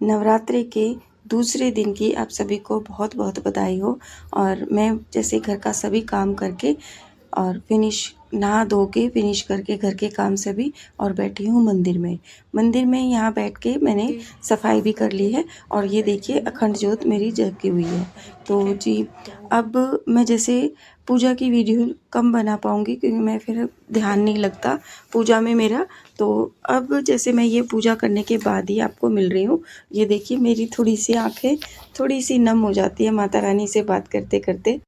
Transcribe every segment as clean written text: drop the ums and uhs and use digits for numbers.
नवरात्रि के दूसरे दिन की आप सभी को बहुत बहुत बधाई हो। और मैं जैसे घर का सभी काम करके और नहा धो के फिनिश करके घर के काम सभी और बैठी हूँ मंदिर में यहाँ बैठ के मैंने सफाई भी कर ली है। और ये देखिए अखंड ज्योत मेरी जगी हुई है। तो जी अब मैं जैसे पूजा की वीडियो कम बना पाऊँगी क्योंकि मैं फिर ध्यान नहीं लगता पूजा में मेरा। तो अब जैसे मैं ये पूजा करने के बाद ही आपको मिल रही हूँ। ये देखिए मेरी थोड़ी सी आँखें थोड़ी सी नम हो जाती है माता रानी से बात करते करते।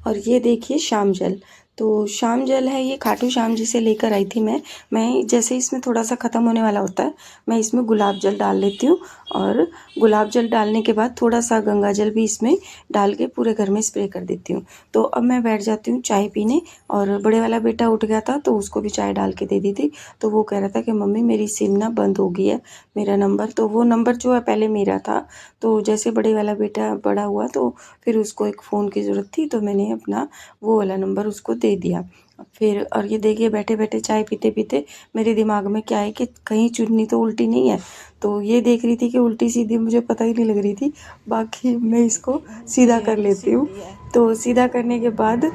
और ये देखिए शाम जल, तो शाम जल है ये खाटू श्याम जी से लेकर आई थी मैं जैसे इसमें थोड़ा सा ख़त्म होने वाला होता है मैं इसमें गुलाब जल डाल लेती हूँ। और गुलाब जल डालने के बाद थोड़ा सा गंगा जल भी इसमें डाल के पूरे घर में स्प्रे कर देती हूँ। तो अब मैं बैठ जाती हूँ चाय पीने। और बड़े वाला बेटा उठ गया था तो उसको भी चाय डाल के दे दी थी। तो वो कह रहा था कि मम्मी मेरी सिम ना बंद हो गई है, मेरा नंबर, तो वो नंबर जो है पहले मेरा था। तो जैसे बड़े वाला बेटा बड़ा हुआ तो फिर उसको एक फ़ोन की ज़रूरत थी तो मैंने अपना वो वाला नंबर उसको दे दिया। फिर और ये देखिए बैठे बैठे चाय पीते पीते मेरे दिमाग में क्या है कि कहीं चुन्नी तो उल्टी नहीं है। तो ये देख रही थी कि उल्टी सीधी मुझे पता ही नहीं लग रही थी, बाकी मैं इसको सीधा कर लेती हूँ। तो सीधा करने के बाद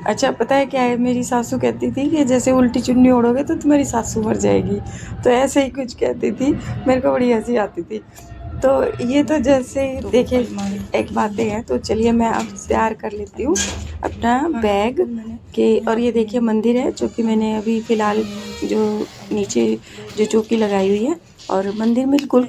अच्छा पता है क्या है, मेरी सासू कहती थी कि जैसे उल्टी चुन्नी ओढ़ोगे तो तुम्हारी सासू मर जाएगी। तो ऐसे ही कुछ कहती थी, मेरे को बड़ी हंसी आती थी। तो ये तो जैसे देखिए एक बातें हैं। तो चलिए मैं अब तैयार कर लेती हूँ अपना बैग के। और ये देखिए मंदिर है जो कि मैंने अभी फ़िलहाल जो नीचे जो चौकी लगाई हुई है। और मंदिर में बिल्कुल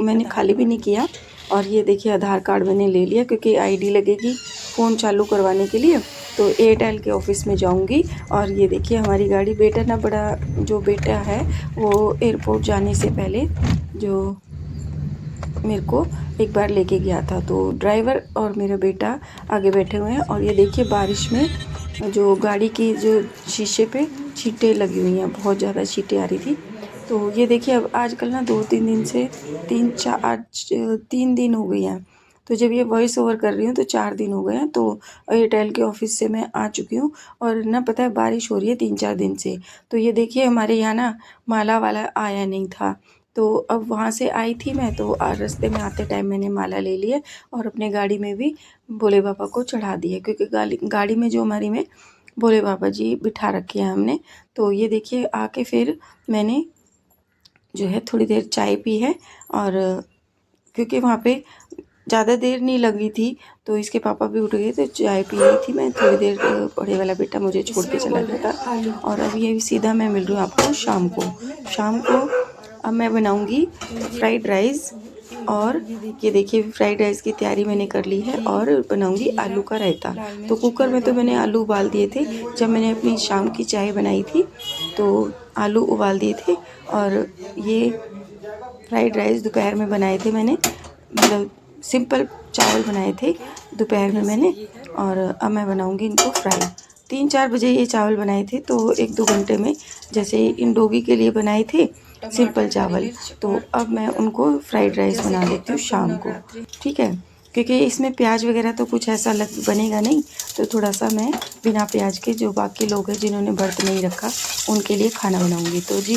मैंने खाली भी नहीं किया। और ये देखिए आधार कार्ड मैंने ले लिया क्योंकि आईडी लगेगी फ़ोन चालू करवाने के लिए। तो एयरटेल के ऑफिस में जाऊंगी। और ये देखिए हमारी गाड़ी, बेटा ना बड़ा जो बेटा है वो एयरपोर्ट जाने से पहले जो मेरे को एक बार लेके गया था। तो ड्राइवर और मेरा बेटा आगे बैठे हुए हैं। और ये देखिए बारिश में जो गाड़ी की जो शीशे पे छींटें लगी हुई हैं, बहुत ज़्यादा छींटें आ रही थी। तो ये देखिए अब आजकल ना 2-3 दिन से 3 दिन हो गई हैं। तो जब ये वॉइस ओवर कर रही हूँ तो 4 दिन हो गए हैं। तो एयरटेल के ऑफिस से मैं आ चुकी हूँ। और ना पता है बारिश हो रही है 3-4 दिन से। तो ये देखिए हमारे यहाँ ना माला वाला आया नहीं था। तो अब वहाँ से आई थी मैं, तो रास्ते में आते टाइम मैंने माला ले ली है और अपने गाड़ी में भी भोले बाबा को चढ़ा दी है क्योंकि गाड़ी में जो हमारी में भोले बाबा जी बिठा रखे हैं हमने। तो ये देखिए आके फिर मैंने जो है थोड़ी देर चाय पी है। और क्योंकि वहाँ पे ज़्यादा देर नहीं लगी थी तो इसके पापा भी उठ गए तो चाय पी रही थी मैं थोड़ी देर। बड़े वाला बेटा मुझे छोड़ के चला गया था। और अब ये सीधा मैं मिल रही हूँ आपको शाम को अब मैं बनाऊंगी फ्राइड राइस। और ये देखिए फ्राइड राइस की तैयारी मैंने कर ली है और बनाऊंगी आलू का रायता। तो कुकर में तो मैंने आलू उबाल दिए थे जब मैंने अपनी शाम की चाय बनाई थी, तो आलू उबाल दिए थे। और ये फ्राइड राइस दोपहर में बनाए थे मैंने, मतलब सिंपल चावल बनाए थे दोपहर में मैंने। और अब मैं बनाऊंगी इनको फ्राई। 3-4 बजे ये चावल बनाए थे तो 1-2 घंटे में जैसे इन डोगी के लिए बनाए थे सिंपल चावल। तो अब मैं उनको फ्राइड राइस बना लेती हूँ शाम को, ठीक है। क्योंकि इसमें प्याज वगैरह तो कुछ ऐसा बनेगा नहीं। तो थोड़ा सा मैं बिना प्याज के जो बाकी लोग हैं जिन्होंने व्रत नहीं रखा उनके लिए खाना बनाऊंगी। तो जी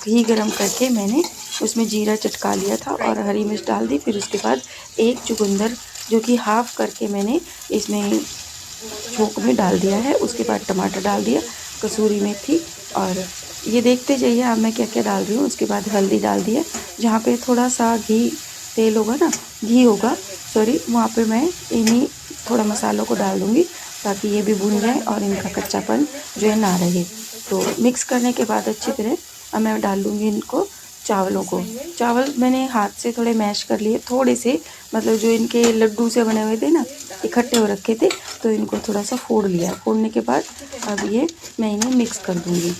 घी गरम करके मैंने उसमें जीरा चटका लिया था और हरी मिर्च डाल दी। फिर उसके बाद एक चुकंदर जो कि हाफ़ करके मैंने इसमें छोंक में डाल दिया है। उसके बाद टमाटर डाल दिया, कसूरी मेथी। और ये देखते जाइए अब मैं क्या क्या डाल रही हूँ। उसके बाद हल्दी डाल दिया, जहाँ पे थोड़ा सा तेल होगा ना, घी होगा सॉरी, वहाँ पे मैं इन्हीं थोड़ा मसालों को डाल दूँगी ताकि ये भी भुन जाए और इनका कच्चापन जो है ना रहे। तो मिक्स करने के बाद अच्छी तरह अब मैं डाल दूँगी इनको चावलों को। चावल मैंने हाथ से थोड़े मैश कर लिए, थोड़े से, मतलब जो इनके लड्डू से बने हुए थे ना, इकट्ठे हो रखे थे, तो इनको थोड़ा सा फोड़ लिया। फोड़ने के बाद अब ये मैं इन्हें मिक्स कर दूँगी।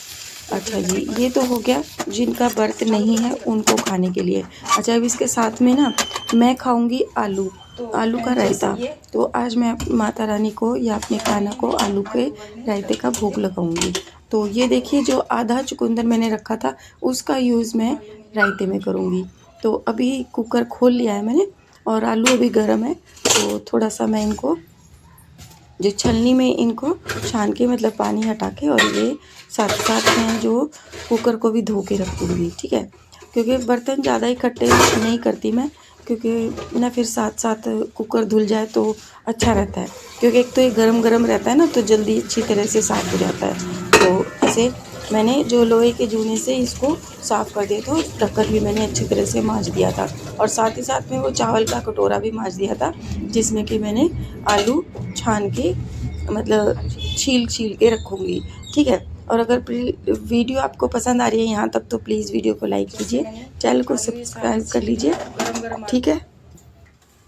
अच्छा जी, ये तो हो गया जिनका व्रत नहीं है उनको खाने के लिए। अच्छा अब इसके साथ में ना मैं खाऊंगी आलू का रायता। तो आज मैं माता रानी को या अपने खाना को आलू के रायते का भोग लगाऊंगी। तो ये देखिए जो आधा चुकंदर मैंने रखा था उसका यूज़ मैं रायते में करूँगी। तो अभी कुकर खोल लिया है मैंने और आलू अभी गर्म है। तो थोड़ा सा मैं इनको जो छलनी में इनको छान के, मतलब पानी हटा के, और ये साथ साथ मैं जो कुकर को भी धो के रख दूँगी, ठीक है। क्योंकि बर्तन ज़्यादा इकट्ठे नहीं करती मैं, क्योंकि ना फिर साथ साथ कुकर धुल जाए तो अच्छा रहता है, क्योंकि एक तो ये गरम गरम रहता है ना, तो जल्दी अच्छी तरह से साफ़ हो जाता है। तो ऐसे मैंने जो लोहे के जूने से इसको साफ़ कर दिया था, ढक्कन भी मैंने अच्छी तरह से मांज दिया था, और साथ ही साथ में वो चावल का कटोरा भी मांज दिया था, जिसमें कि मैंने आलू छान के मतलब छील छील के रखूँगी। ठीक है। और अगर वीडियो आपको पसंद आ रही है यहाँ तक, तो प्लीज़ वीडियो को लाइक कीजिए, चैनल को सब्सक्राइब कर लीजिए। ठीक है।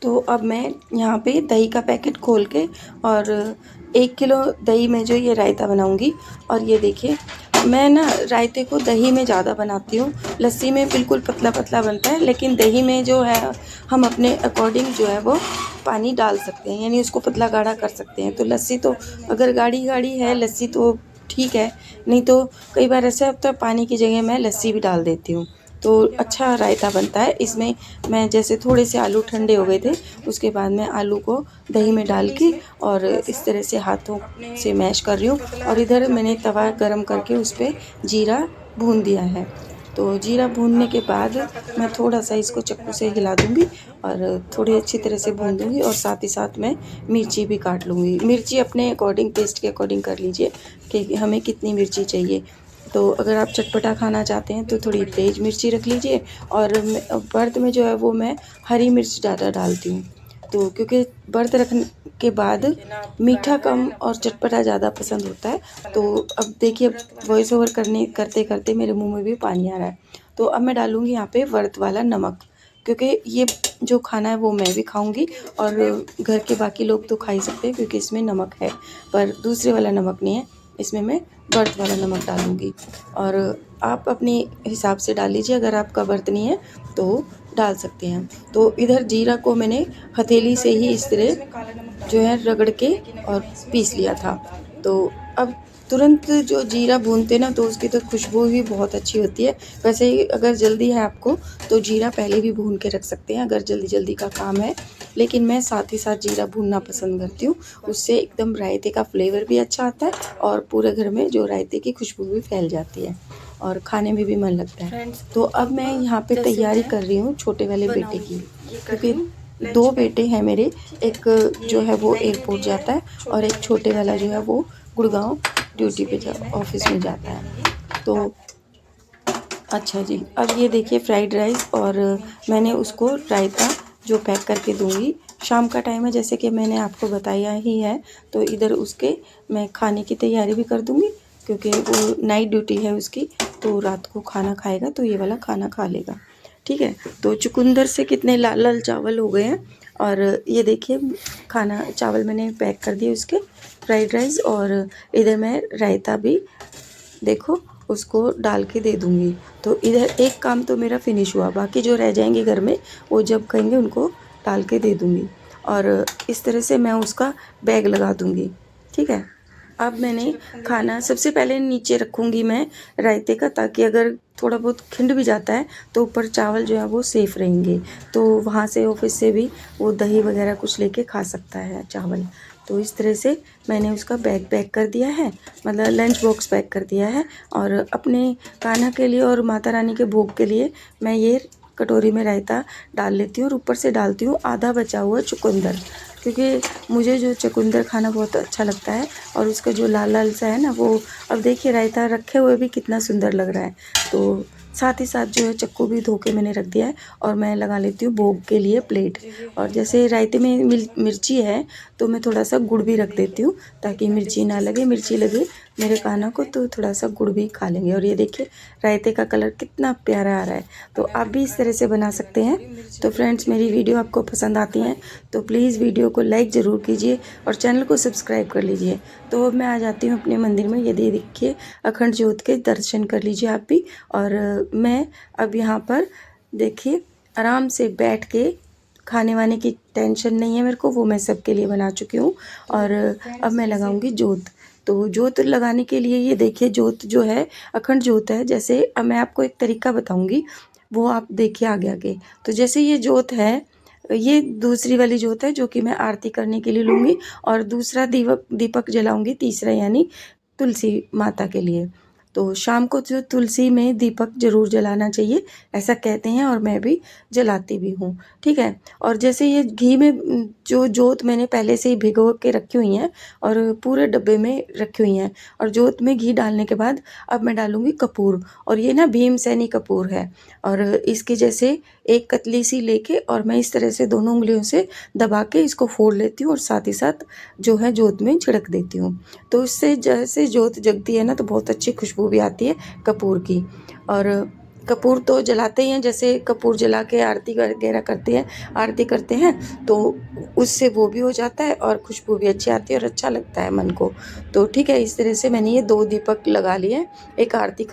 तो अब मैं यहाँ पे दही का पैकेट खोल के और 1 किलो दही में जो ये रायता बनाऊँगी। और ये देखिए, मैं ना रायते को दही में ज़्यादा बनाती हूँ, लस्सी में बिल्कुल पतला पतला बनता है, लेकिन दही में जो है हम अपने अकॉर्डिंग जो है वो पानी डाल सकते हैं, यानी उसको पतला गाढ़ा कर सकते हैं। तो लस्सी तो अगर गाढ़ी गाढ़ी है लस्सी तो ठीक है, नहीं तो कई बार ऐसा होता है पानी की जगह मैं लस्सी भी डाल देती हूँ, तो अच्छा रायता बनता है। इसमें मैं जैसे थोड़े से आलू ठंडे हो गए थे, उसके बाद मैं आलू को दही में डाल के और इस तरह से हाथों से मैश कर रही हूँ। और इधर मैंने तवा गरम करके उस पर जीरा भून दिया है। तो जीरा भूनने के बाद मैं थोड़ा सा इसको चक्कू से हिला दूँगी और थोड़ी अच्छी तरह से भून दूँगी, और साथ ही साथ मैं मिर्ची भी काट लूँगी। मिर्ची अपने अकॉर्डिंग, टेस्ट के अकॉर्डिंग कर लीजिए कि हमें कितनी मिर्ची चाहिए। तो अगर आप चटपटा खाना चाहते हैं तो थोड़ी तेज़ मिर्ची रख लीजिए। और व्रत में जो है वो मैं हरी मिर्च ज़्यादा डालती हूँ, तो क्योंकि व्रत रखने के बाद मीठा कम और चटपटा ज़्यादा पसंद होता है। तो अब देखिए, वॉइस ओवर करते करते मेरे मुंह में भी पानी आ रहा है। तो अब मैं डालूँगी यहाँ पे व्रत वाला नमक, क्योंकि ये जो खाना है वो मैं भी खाऊंगी और घर के बाकी लोग तो खा ही सकते हैं, क्योंकि इसमें नमक है, पर दूसरे वाला नमक नहीं है, इसमें मैं व्रत वाला नमक डालूँगी। और आप अपने हिसाब से डाल लीजिए, अगर आपका व्रत नहीं है तो डाल सकते हैं। तो इधर जीरा को मैंने हथेली से ही इस तरह जो है रगड़ के और पीस लिया था। तो अब तुरंत जो जीरा भूनते ना, तो उसकी तो खुशबू भी बहुत अच्छी होती है। वैसे ही अगर जल्दी है आपको तो जीरा पहले भी भून के रख सकते हैं, अगर जल्दी जल्दी का काम है, लेकिन मैं साथ ही साथ जीरा भूनना पसंद करती हूँ। उससे एकदम रायते का फ्लेवर भी अच्छा आता है और पूरे घर में जो रायते की खुशबू भी फैल जाती है और खाने में भी मन लगता है। तो अब मैं यहाँ पे तैयारी कर रही हूँ छोटे वाले बेटे की, क्योंकि 2 बेटे हैं मेरे, एक जो है वो एयरपोर्ट जाता है और एक छोटे वाला जो है वो गुड़गांव ड्यूटी पे ऑफिस में जाता है। तो अच्छा जी, अब ये देखिए फ्राइड राइस, और मैंने उसको रायता जो पैक करके दूंगी। शाम का टाइम है, जैसे कि मैंने आपको बताया ही है, तो इधर उसके मैं खाने की तैयारी भी कर दूंगी, क्योंकि वो नाइट ड्यूटी है उसकी, तो रात को खाना खाएगा तो ये वाला खाना खा लेगा। ठीक है। तो चुकंदर से कितने लाल लाल चावल हो गए हैं, और ये देखिए खाना चावल मैंने पैक कर दिए उसके, फ्राइड राइस, और इधर मैं रायता भी देखो उसको डाल के दे दूँगी। तो इधर एक काम तो मेरा फिनिश हुआ, बाकी जो रह जाएंगे घर में वो जब कहेंगे उनको डाल के दे दूँगी, और इस तरह से मैं उसका बैग लगा दूँगी। ठीक है। अब मैंने खाना सबसे पहले नीचे रखूँगी मैं रायते का, ताकि अगर थोड़ा बहुत खिंड भी जाता है तो ऊपर चावल जो है वो सेफ़ रहेंगे, तो वहाँ से ऑफिस से भी वो दही वगैरह कुछ लेके खा सकता है चावल। तो इस तरह से मैंने उसका बैग पैक कर दिया है, मतलब लंच बॉक्स पैक कर दिया है। और अपने कान्हा के लिए और माता रानी के भोग के लिए मैं ये कटोरी में रायता डाल लेती हूँ, और ऊपर से डालती हूँ आधा बचा हुआ चुकंदर, क्योंकि मुझे जो चुकंदर खाना बहुत अच्छा लगता है, और उसका जो लाल लाल सा है ना वो, अब देखिए रायता रखे हुए भी कितना सुंदर लग रहा है। तो साथ ही साथ जो है चक्कू भी धो के मैंने रख दिया है, और मैं लगा लेती हूँ भोग के लिए प्लेट। और जैसे रायते में मिर्ची है तो मैं थोड़ा सा गुड़ भी रख देती हूँ, ताकि मिर्ची ना लगे, मिर्ची लगे मेरे कान्हा को तो थोड़ा सा गुड़ भी खा लेंगे। और ये देखिए रायते का कलर कितना प्यारा आ रहा है, तो आप भी इस तरह से बना सकते हैं। तो फ्रेंड्स, मेरी वीडियो आपको पसंद आती हैं तो प्लीज़ वीडियो को लाइक ज़रूर कीजिए और चैनल को सब्सक्राइब कर लीजिए। तो अब मैं आ जाती हूँ अपने मंदिर में, ये देखिए अखंड ज्योत के दर्शन कर लीजिए आप भी। और मैं अब यहाँ पर देखिए आराम से बैठ के, खाने वाने की टेंशन नहीं है मेरे को, वो मैं सबके लिए बना चुकी हूँ। और अब मैं लगाऊंगी जोत। तो जोत लगाने के लिए ये देखिए जोत जो है अखंड जोत है। जैसे अब मैं आपको एक तरीका बताऊंगी, वो आप देखिए आगे आगे। तो जैसे ये जोत है, ये दूसरी वाली जोत है जो कि मैं आरती करने के लिए लूँगी, और दूसरा दीपक जलाऊंगी, तीसरा यानी तुलसी माता के लिए। तो शाम को जो तुलसी में दीपक ज़रूर जलाना चाहिए, ऐसा कहते हैं और मैं भी जलाती भी हूँ। ठीक है। और जैसे ये घी में जो जोत मैंने पहले से ही भिगो के रखी हुई हैं और पूरे डब्बे में रखी हुई हैं, और जोत में घी डालने के बाद अब मैं डालूँगी कपूर, और ये ना भीमसेनी कपूर है। और इसकी जैसे एक कतली सी लेके और मैं इस तरह से दोनों उंगलियों से दबा के इसको फोड़ लेती हूँ और साथ ही साथ जो है जोत में छिड़क देती हूँ। तो इससे जैसे जोत जगती है ना तो बहुत अच्छी खुशबू भी आती है कपूर की। और कपूर तो जलाते ही हैं, जैसे कपूर जला के आरती वगैरह आरती करते हैं तो उससे वो भी हो जाता है और खुशबू भी अच्छी आती है और अच्छा लगता है मन को। तो ठीक है, इस तरह से मैंने ये 2 दीपक लगा लिए, एक आरती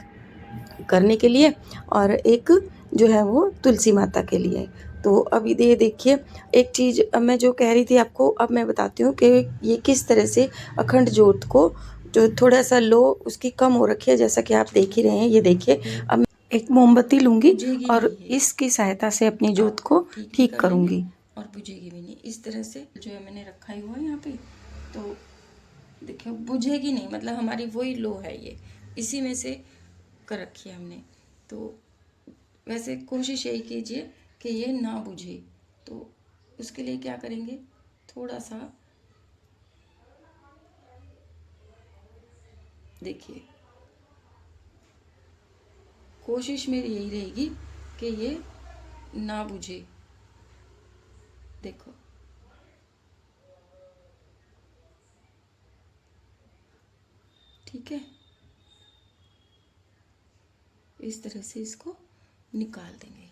करने के लिए और एक जो है वो तुलसी माता के लिए। तो अब ये देखिए, एक चीज़ अब मैं जो कह रही थी आपको, अब मैं बताती हूँ कि ये किस तरह से अखंड जोत को, जो थोड़ा सा लो उसकी कम हो रखी है, जैसा कि आप देख ही रहे हैं। ये देखिए, अब मैं एक मोमबत्ती लूँगी और इसकी सहायता से अपनी जोत को ठीक करूँगी और बुझेगी भी नहीं। इस तरह से जो है मैंने रखा ही हुआ है यहाँ पे, तो देखिए बुझेगी नहीं, मतलब हमारी वही लो है, ये इसी में से कर रखी है हमने। तो वैसे कोशिश यही कीजिए कि ये ना बुझे, तो उसके लिए क्या करेंगे, थोड़ा सा देखिए, कोशिश मेरी यही रहेगी कि ये ना बुझे। देखो, ठीक है, इस तरह से इसको निकाल देंगे।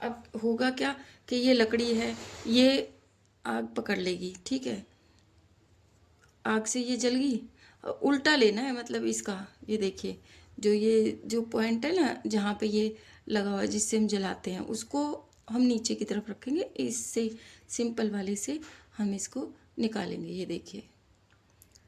अब होगा क्या कि ये लकड़ी है, ये आग पकड़ लेगी, ठीक है, आग से ये जल गई। उल्टा लेना है, मतलब इसका ये देखिए, जो ये जो पॉइंट है ना जहाँ पे ये लगा हुआ है जिससे हम जलाते हैं, उसको हम नीचे की तरफ रखेंगे, इससे सिंपल वाले से हम इसको निकालेंगे। ये देखिए,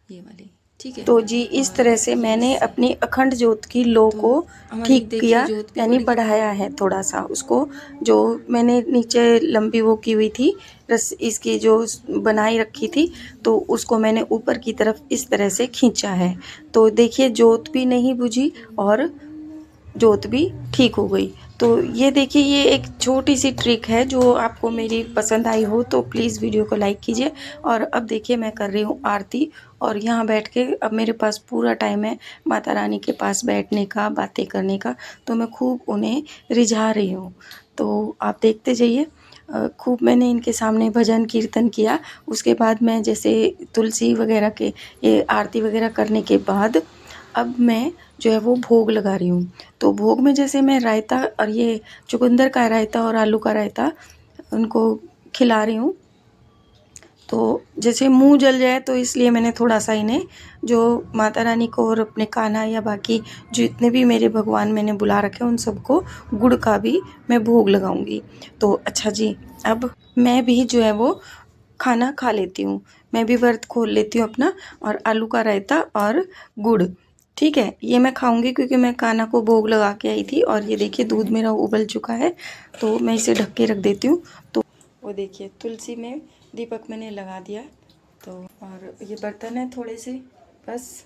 ये वाली, ठीक है। तो जी इस तरह से मैंने अपनी अखंड जोत की लो को ठीक किया, यानी बढ़ाया है थोड़ा सा उसको, जो मैंने नीचे लंबी वो की हुई थी रस इसकी जो बनाई रखी थी, तो उसको मैंने ऊपर की तरफ इस तरह से खींचा है। तो देखिए, जोत भी नहीं बुझी और जोत भी ठीक हो गई। तो ये देखिए, ये एक छोटी सी ट्रिक है, जो आपको मेरी पसंद आई हो तो प्लीज़ वीडियो को लाइक कीजिए। और अब देखिए, मैं कर रही हूँ आरती, और यहाँ बैठ के अब मेरे पास पूरा टाइम है माता रानी के पास बैठने का, बातें करने का, तो मैं खूब उन्हें रिझा रही हूँ। तो आप देखते जाइए, खूब मैंने इनके सामने भजन कीर्तन किया। उसके बाद मैं जैसे तुलसी वगैरह के ये आरती वगैरह करने के बाद अब मैं जो है वो भोग लगा रही हूँ। तो भोग में जैसे मैं रायता और ये चुकंदर का रायता और आलू का रायता उनको खिला रही हूँ। तो जैसे मुँह जल जाए तो इसलिए मैंने थोड़ा-सा इन्हें, जो माता रानी को और अपने कान्हा या बाकी जितने भी मेरे भगवान मैंने बुला रखे हैं उन सबको गुड़ का भी मैं भोग लगाऊँगी। तो अच्छा जी, अब मैं भी जो है वो खाना खा लेती हूँ। मैं भी व्रत खोल लेती हूँ अपना, और आलू का रायता और गुड़, ठीक है, ये मैं खाऊँगी क्योंकि मैं कान्हा को भोग लगा के आई थी। और ये देखिए, दूध मेरा उबल चुका है, तो मैं इसे ढक के रख देती हूँ। तो वो देखिए, तुलसी में दीपक मैंने लगा दिया। तो और ये बर्तन है थोड़े से, बस।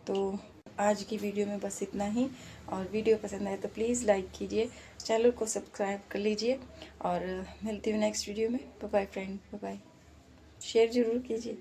तो आज की वीडियो में बस इतना ही, और वीडियो पसंद आए तो प्लीज़ लाइक कीजिए, चैनल को सब्सक्राइब कर लीजिए, और मिलती हूँ नेक्स्ट वीडियो में। Bye bye friend, bye bye. Share ज़रूर कीजिए।